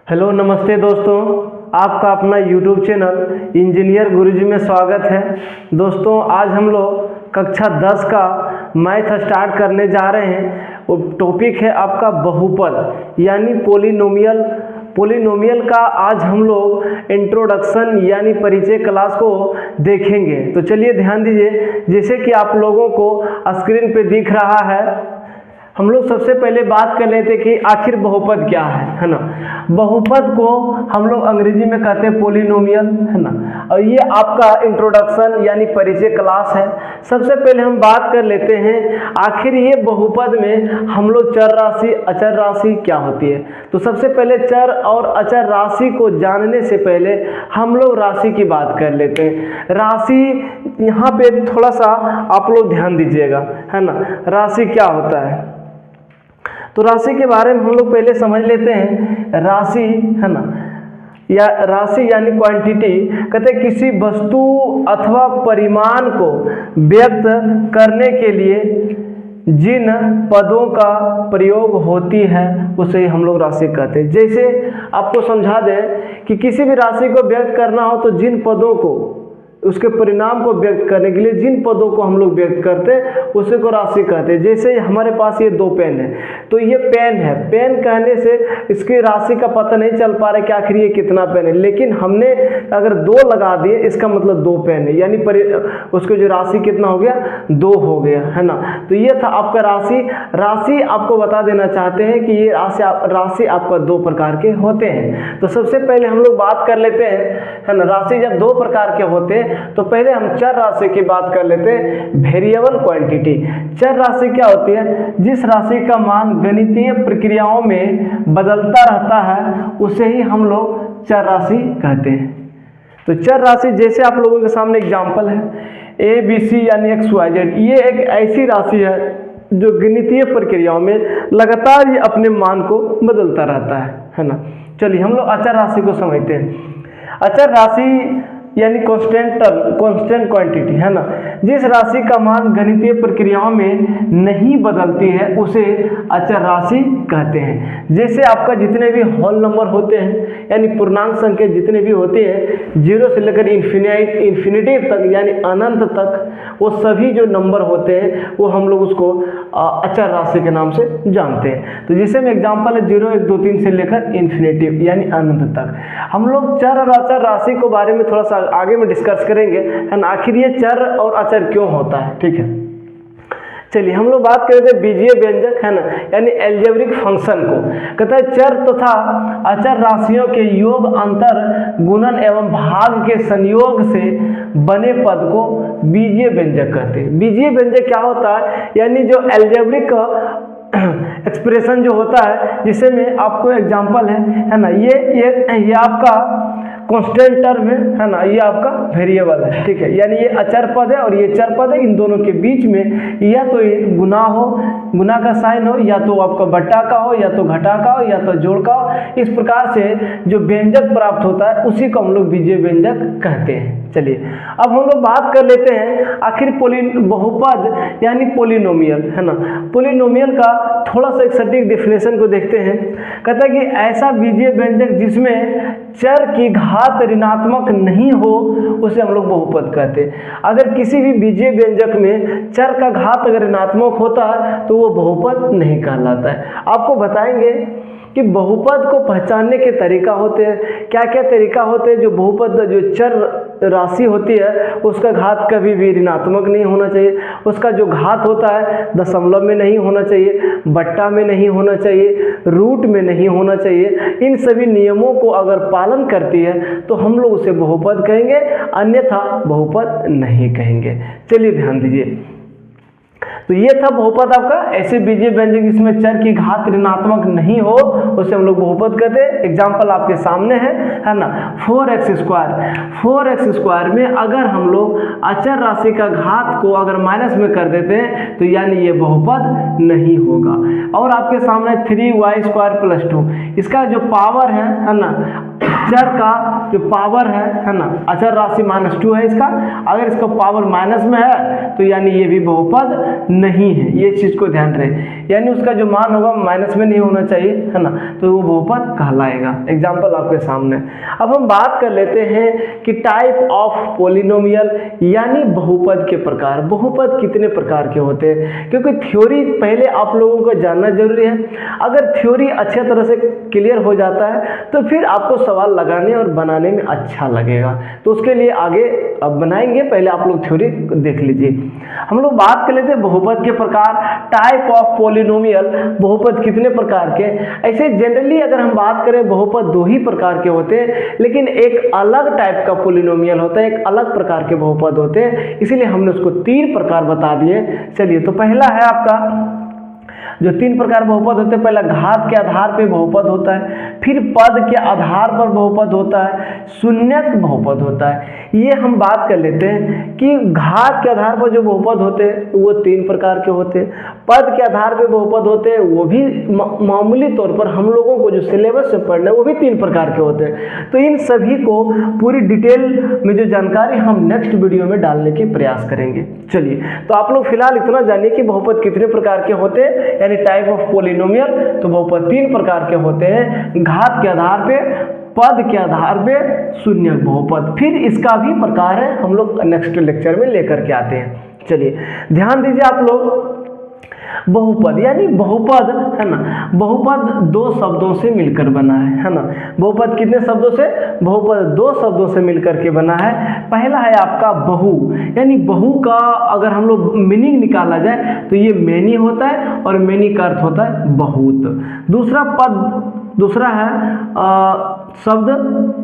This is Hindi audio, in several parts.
हेलो नमस्ते दोस्तों, आपका अपना यूट्यूब चैनल इंजीनियर गुरुजी में स्वागत है। दोस्तों आज हम लोग कक्षा 10 का मैथ स्टार्ट करने जा रहे हैं। वो टॉपिक है आपका बहुपद यानी पोलिनोमियल का आज हम लोग इंट्रोडक्शन यानी परिचय क्लास को देखेंगे। तो चलिए ध्यान दीजिए, जैसे कि आप लोगों को स्क्रीन पे दिख रहा है, हम लोग सबसे पहले बात कर लेते कि आखिर बहुपद क्या है ना। बहुपद को हम लोग अंग्रेजी में कहते हैं पोलिनोमियल, है ना। और ये आपका इंट्रोडक्शन यानी परिचय क्लास है। सबसे पहले हम बात कर लेते हैं आखिर ये बहुपद में हम लोग चर राशि अचर राशि क्या होती है। तो सबसे पहले चर और अचर राशि को जानने से पहले हम लोग राशि की बात कर लेते हैं। राशि यहाँ पे थोड़ा सा आप लोग ध्यान दीजिएगा, है ना। राशि क्या होता है, तो राशि के बारे में हम लोग पहले समझ लेते हैं। राशि, है ना, या राशि यानी क्वांटिटी, कहते हैं किसी वस्तु अथवा परिमाण को व्यक्त करने के लिए जिन पदों का प्रयोग होती है उसे हम लोग राशि कहते हैं। जैसे आपको समझा दें कि किसी भी राशि को व्यक्त करना हो तो जिन पदों को, उसके परिणाम को व्यक्त करने के लिए जिन पदों को हम लोग व्यक्त करते हैं उसी को राशि कहते हैं। जैसे हमारे पास ये दो पेन है, तो ये पेन है। पेन कहने से इसकी राशि का पता नहीं चल पा रहा है कि आखिर ये कितना पेन है, लेकिन हमने अगर दो लगा दिए इसका मतलब दो पेन है, यानी उसको जो राशि कितना हो गया, दो हो गया, है ना। तो ये था आपका राशि। राशि आपको बता देना चाहते हैं कि ये राशि आपका दो प्रकार के होते हैं। तो सबसे पहले हम लोग बात कर लेते हैं, है ना। राशि जब दो प्रकार के होते हैं तो पहले हम चर राशि की बात कर लेते हैं। वेरिएबल क्वांटिटी, चर राशि क्या होती है, जिस राशि का मान गणितीय प्रक्रियाओं में बदलता रहता है उसे ही हम लोग चर राशि कहते हैं। तो चर राशि जैसे आप लोगों के सामने एग्जांपल है ABC यानी XYZ, ये एक ऐसी राशि है जो गणितीय प्रक्रियाओं में लगातार ही अपने मान को बदलता रहता है ना। चलिए हम लोग अचर राशि को समझते हैं। अचर राशि यानी कांस्टेंट क्वांटिटी, है ना। जिस राशि का मान गणितीय प्रक्रियाओं में नहीं बदलती है उसे अचर राशि कहते हैं। जैसे आपका जितने भी होल नंबर होते हैं यानी पूर्णांक संख्या जितने भी होते हैं, 0 से लेकर इन्फिनिटी तक यानी अनंत तक, वो सभी जो नंबर होते हैं वो हम लोग उसको अचर राशि के नाम से जानते हैं। तो जैसे में एग्जांपल है 0, 1, 2, 3 से लेकर इन्फिनिटी यानी अनंत तक। हम लोग चर और अचर राशि के बारे में थोड़ा सा आगे में डिस्कस करेंगे, एंड आखिर ये चर और अचर क्यों होता है, ठीक है। चलिए हम लोग बात करते हैं बीजीय व्यंजक, है ना, यानी अलजेब्रिक फंक्शन को। कहता है चर तथा अचर राशियों के योग, अंतर, गुणन एवं भाग के संयोग से बने पद को बीजीय व्यंजक कहते हैं। बीजीय व्यंजक क्या होता है, यानी जो अलजेब्रिक एक्सप्रेशन जो होता है, जिसे में आपको एग्जांपल है ना, ये आपका कांस्टेंट टर्म है ना, ये आपका वेरिएबल है, ठीक है। यानी ये अचर पद है और ये चर पद है। इन दोनों के बीच में या तो ये गुना का साइन हो, या तो आपका बट्टा का हो, या तो घटा का हो, या तो जोड़ का हो। इस प्रकार से जो व्यंजक प्राप्त होता है उसी को हम लोग बीजीय व्यंजक कहते हैं। चलिए अब हम लोग बात कर लेते हैं आखिर बहुपद यानी पोलिनोमियल, है ना। पोलिनोमियल का थोड़ा सा एक सटीक डेफिनेशन को देखते हैं। कहता है कि ऐसा बीजीय व्यंजक जिसमें चर की घात ऋणात्मक नहीं हो उसे हम लोग बहुपद कहते हैं। अगर किसी भी बीजीय व्यंजक में चर का घात अगर ऋणात्मक होता है तो वो बहुपद नहीं कहलाता है। आपको बताएंगे कि बहुपद को पहचानने के तरीका होते हैं, क्या क्या तरीका होते हैं। जो बहुपद, जो चर राशि होती है उसका घात कभी भी ऋणात्मक नहीं होना चाहिए। उसका जो घात होता है दशमलव में नहीं होना चाहिए, बट्टा में नहीं होना चाहिए, रूट में नहीं होना चाहिए। इन सभी नियमों को अगर पालन करती है तो हम लोग उसे बहुपद कहेंगे, अन्यथा बहुपद नहीं कहेंगे। चलिए ध्यान दीजिए, तो ये था बहुपद आपका ऐसे बीजीय व्यंजक जिसमें चर की घात ऋणात्मक नहीं हो उसे हम लोग बहुपद कहते हैं। एग्जांपल आपके सामने है ना, 4x स्क्वायर में अगर हम लोग अचर राशि का घात को अगर माइनस में कर देते हैं तो यानी ये बहुपद नहीं होगा। और आपके सामने 3y² + 2, इसका जो पावर है ना, चर का जो पावर है ना, अचर राशि -2 है इसका, अगर इसका पावर माइनस में है तो यानी ये भी बहुपद नहीं है, ये चीज को ध्यान रहे, यानी उसका जो मान होगा माइनस में नहीं होना चाहिए, है ना, तो वो बहुपद कहलाएगा। एग्जाम्पल आपके सामने। अब हम बात कर लेते हैं कि टाइप ऑफ पोलिनोमियल यानी बहुपद के प्रकार। बहुपद कितने प्रकार के होते हैं, क्योंकि थ्योरी पहले आप लोगों को जानना जरूरी है। अगर थ्योरी अच्छे तरह से क्लियर हो जाता है तो फिर आपको सवाल लगाने और बनाने में अच्छा लगेगा, तो उसके लिए आगे अब बनाएंगे, पहले आप लोग थ्योरी देख लीजिए। हम लोग बात कर लेते हैं बहुपद के प्रकार, टाइप ऑफ पोलिनोमियल, बहुपद कितने प्रकार के। ऐसे जनरली अगर हम बात करें बहुपद 2 ही प्रकार के होते हैं, लेकिन एक अलग टाइप का पोलिनोमियल होता है, एक अलग प्रकार के बहुपद होते हैं, इसीलिए हमने उसको 3 प्रकार बता दिए। चलिए, तो पहला है आपका जो 3 प्रकार बहुपद होते हैं, पहला घात के आधार पे बहुपद होता है, फिर पद के आधार पर बहुपद होता है, शून्यक बहुपद होता है। ये हम बात कर लेते हैं कि घात के आधार पर जो बहुपद होते हैं वो 3 प्रकार के होते हैं, पद के आधार पे बहुपद होते हैं वो भी मामूली तौर पर हम लोगों को जो सिलेबस से पढ़ना है वो भी 3 प्रकार के होते हैं। तो इन सभी को पूरी डिटेल में जो जानकारी हम नेक्स्ट वीडियो में डालने की प्रयास करेंगे। चलिए, तो आप लोग फिलहाल इतना जानिए कि बहुपद कितने प्रकार के होते हैं, यानी टाइप ऑफ पोलिनोमियल। तो बहुपद 3 प्रकार के होते हैं, घात के आधार पे, पद के आधार पे, शून्यक बहुपद। फिर इसका भी प्रकार है, हम लोग नेक्स्ट लेक्चर में लेकर के आते हैं। चलिए, ध्यान दीजिए आप लोग, बहुपद यानी बहुपद, है ना, बहुपद 2 शब्दों से मिलकर बना है ना। बहुपद कितने शब्दों से, बहुपद 2 शब्दों से मिलकर के बना है। पहला है आपका बहु, यानी बहु का अगर हम लोग मीनिंग निकाला जाए तो ये मैनी होता है, और मैनी का अर्थ होता है बहुत। दूसरा पद, दूसरा है शब्द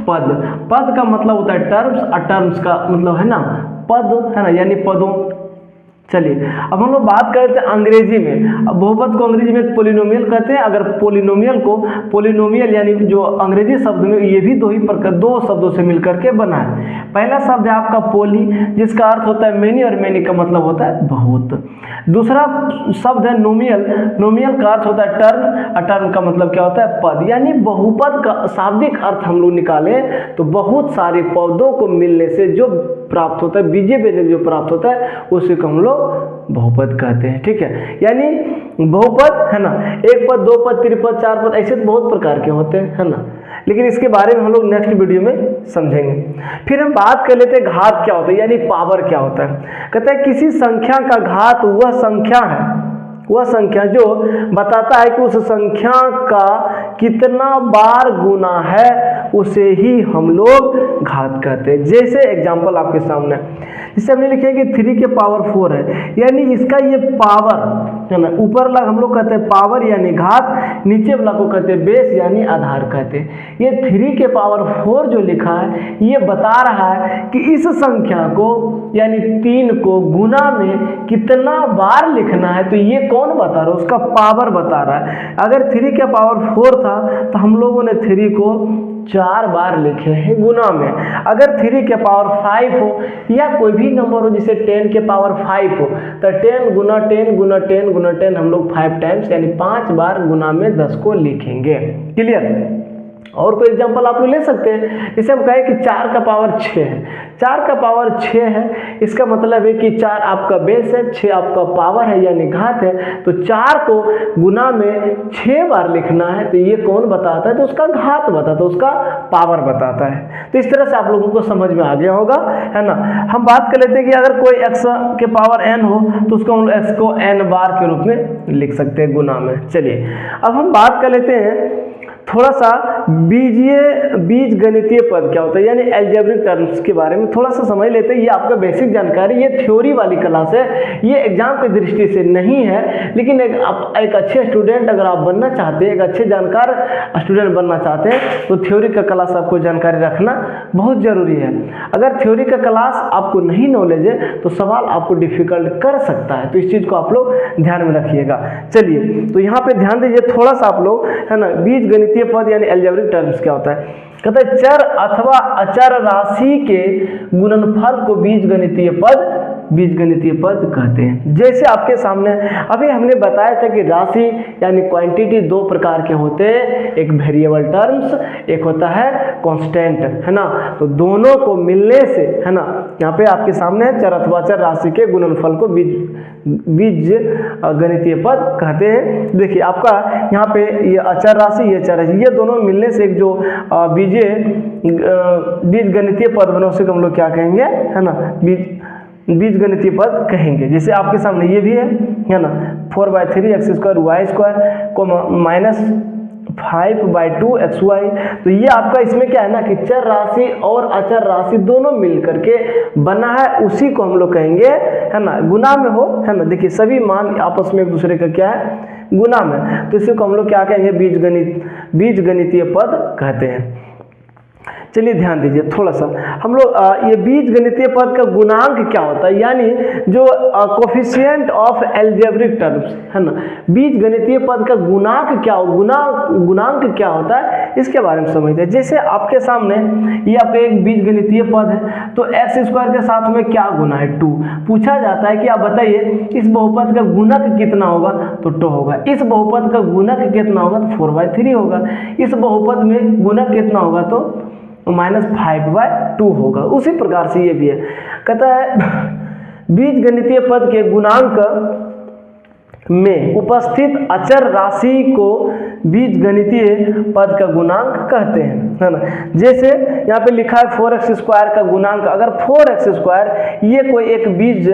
पद। पद का मतलब होता है टर्म्स, और टर्म्स का मतलब है ना पद, है ना, यानी पदों। चलिए, अब हम लोग बात करते हैं अंग्रेजी में। अब बहुपद को अंग्रेजी में पोलिनोमियल कहते हैं। अगर पोलिनोमियल को, पोलिनोमियल यानी जो अंग्रेजी शब्द में, ये भी 2 शब्दों से मिलकर के बना है। पहला शब्द है आपका पोली, जिसका अर्थ होता है मैनी, और मैनी का मतलब होता है बहुत। दूसरा शब्द है नोमियल, नोमियल का अर्थ होता है टर्म, और टर्म का मतलब क्या होता है पद। यानी बहुपद का शाब्दिक अर्थ हम लोग निकाले तो बहुत सारे पदों को मिलने से जो प्राप्त होता है, बीजे बेजे जो प्राप्त होता है, उसी को हम लोग बहुपद कहते हैं। ठीक है, यानी बहुपद, है ना, 1 पद, 2 पद, 3 पद, 4 पद, ऐसे बहुत प्रकार के होते हैं, है ना, लेकिन इसके बारे में हम लोग नेक्स्ट वीडियो में समझेंगे। फिर हम बात कर लेते हैं घात क्या होता है, यानी पावर क्या होता है। कहता है किसी संख्या का घात वह संख्या है, वह संख्या जो बताता है कि उस संख्या का कितना बार गुना है, उसे ही हम लोग घात कहते हैं। जैसे एग्जांपल आपके सामने, जिसे हमने लिखे कि 3 के पावर 4 है, यानी इसका ये पावर, है ना, ऊपर वाला हम लोग कहते हैं पावर यानी घात, नीचे वाला को कहते हैं बेस यानी आधार कहते हैं। ये 3 के पावर 4 जो लिखा है, ये बता रहा है कि इस संख्या को यानी 3 को गुना में कितना बार लिखना है। तो ये कौन बता रहा है, उसका पावर बता रहा है। अगर 3 के पावर 4 था तो हम लोगों ने 3 को 4 बार लिखे हैं गुना में। अगर 3 के पावर 5 हो या कोई भी नंबर हो जिसे 10 के पावर 5 हो, तो 10 गुना 10 गुना 10 गुना 10 हम लोग 5 टाइम्स यानी 5 बार गुना में 10 को लिखेंगे। क्लियर। और कोई एग्जांपल आप लोग ले सकते हैं, जैसे हम कहें कि 4 का पावर 6 है, 4 का पावर 6 है, इसका मतलब है कि 4 आपका बेस है, 6 आपका पावर है यानी घात है। तो 4 को गुना में 6 बार लिखना है, तो ये कौन बताता है, तो उसका घात बताता है, उसका पावर बताता है। तो इस तरह से आप लोगों को समझ में आ गया होगा, है ना। हम बात कर लेते हैं कि अगर कोई x के पावर n हो तो उसको हम x को n बार के रूप में लिख सकते हैं गुना में। चलिए, अब हम बात कर लेते हैं थोड़ा सा बीज गणितीय पद क्या होता है, यानी एल्जेब्रिक टर्म्स के बारे में थोड़ा सा समझ लेते हैं। ये आपका बेसिक जानकारी, ये थ्योरी वाली क्लास है, ये एग्जाम की दृष्टि से नहीं है, लेकिन एक अच्छे स्टूडेंट अगर आप बनना चाहते हैं, एक अच्छे जानकार स्टूडेंट बनना चाहते हैं, तो थ्योरी का क्लास आपको जानकारी रखना बहुत जरूरी है। अगर थ्योरी का क्लास आपको नहीं नॉलेज है तो सवाल आपको डिफिकल्ट कर सकता है, तो इस चीज़ को आप लोग ध्यान में रखिएगा। चलिए, तो यहाँ पे ध्यान दीजिए थोड़ा सा आप लोग, है ना। बीज गणितीय पद यानी एल्जेब्रिक टर्म्स क्या होता है, कहता है चर अथवा अचर राशि के गुणनफल को बीजगणितीय पद बीजगणितीय पद कहते हैं। जैसे आपके सामने अभी हमने बताया था कि राशि यानी क्वांटिटी दो प्रकार के होते हैं, एक वेरिएबल टर्म्स, एक होता है कांस्टेंट, है ना। तो दोनों को मिलने से, है ना, यहाँ पे आपके सामने चर अथवा चर राशि के गुणनफल को बीज गणितीय पद कहते हैं। देखिए आपका यहाँ पे ये अचर राशि, ये चर राशि, ये दोनों मिलने से एक जो बीज गणितीय पद बने उसे हम लोग क्या कहेंगे, है ना, बीज गणितीय पद कहेंगे। जैसे आपके सामने ये भी है ना, 4/3 x स्क्वायर वाई स्क्वायर को -5/2 xy। तो ये आपका इसमें क्या है ना कि चर राशि और अचर राशि दोनों मिल करके बना है, उसी को हम लोग कहेंगे, है ना, गुना में हो, है ना। देखिए सभी मान आपस में एक दूसरे का क्या है, गुना में, तो इसी को हम लोग क्या कहेंगे, बीज गणितीय पद कहते हैं। चलिए ध्यान दीजिए थोड़ा सा, हम लोग ये बीज गणितीय पद का गुणांक क्या होता है, यानी जो कोफिशिएंट ऑफ एल्जेब्रिक टर्म्स, है ना, बीज गणितीय पद का गुणांक क्या हो, गुणांक क्या होता है, इसके बारे में समझते हैं। जैसे आपके सामने ये आपका एक बीज गणितीय पद है, तो एक्स स्क्वायर के साथ में क्या गुना है, 2। पूछा जाता है कि आप बताइए इस बहुपद का गुणक कितना होगा, तो 2 होगा। इस बहुपद का गुणक कितना होगा, तो 4/3 होगा। इस बहुपद में गुणक कितना होगा, तो -5/2 होगा। उसी प्रकार से ये भी है, कहता है बीज गणितीय पद के गुणांक में उपस्थित अचर राशि को बीज गणितीय पद का गुणांक कहते हैं, है ना। जैसे यहाँ पे लिखा है 4x स्क्वायर का गुणांक, अगर 4x स्क्वायर ये कोई एक बीज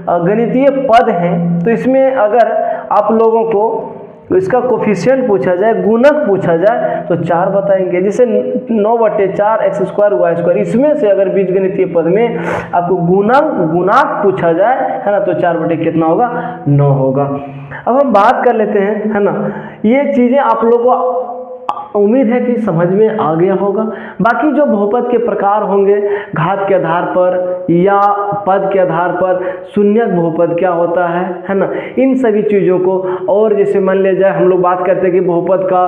गणितीय पद है, तो इसमें अगर आप लोगों को तो इसका कोफिशिएंट पूछा जाए, गुणक पूछा जाए, तो 4 बताएंगे। जैसे 9/4 x स्क्वायर वाई स्क्वायर, इसमें से अगर बीजगणितीय पद में आपको गुणांक पूछा जाए, है ना, तो 4 कितना होगा, 9 होगा। अब हम बात कर लेते हैं, है ना, ये चीज़ें आप लोगों को उम्मीद है कि समझ में आ गया होगा। बाकी जो बहुपद के प्रकार होंगे, घात के आधार पर या पद के आधार पर शून्यक बहुपद क्या होता है ना, इन सभी चीज़ों को, और जैसे मान लिया जाए हम लोग बात करते हैं कि बहुपद का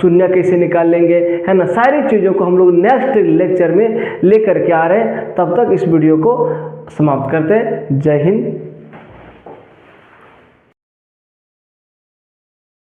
शून्य कैसे निकाल लेंगे, है ना, सारी चीज़ों को हम लोग नेक्स्ट लेक्चर में लेकर के आ रहे हैं। तब तक इस वीडियो को समाप्त करते हैं। जय हिंद।